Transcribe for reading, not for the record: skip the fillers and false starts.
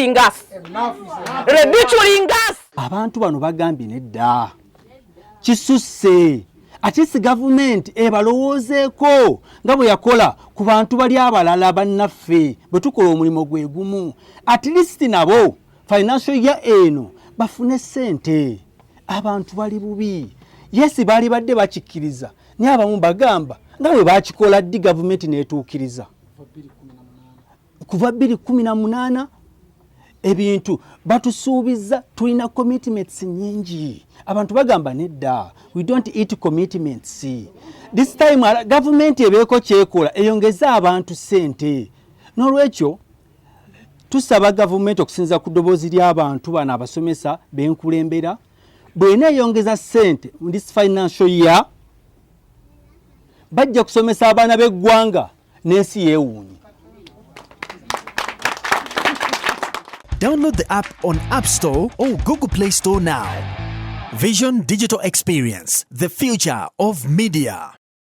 ridiculing us. Ridiculing us. Abantu bano bagambye nedda. Kisusse. Ate si gavumenti ebalowoozeeko nga bwe yakola ku bantu bali abalala bannaffe bwe tukola omulimu gwe gumu. At least nabo financial year eno bafune ssente. Abantu bali bubi. Yes, bali badde bakikkiriza. Naye abamu bagamba nga bwe bakikola ddi gavumenti n'etuukiriza. Kuva 2018 ebintu batusuubiza tulina commitments nyingi. Abantu bagamba nedda. We don't eat commitments. This time government ebeeko kyekola eyongeza abantu ssente. N'olwekyo tusaba government okusinza ku ddoboozi ly'abantu bano abasomesa b'enkulembera bw'ena eyongeza ssente mu this financial year bajja kusomesa abaana b'eggwanga n'ensi yeewuunye. Download the app on App Store or Google Play Store now. Vision Digital Experience, the future of media.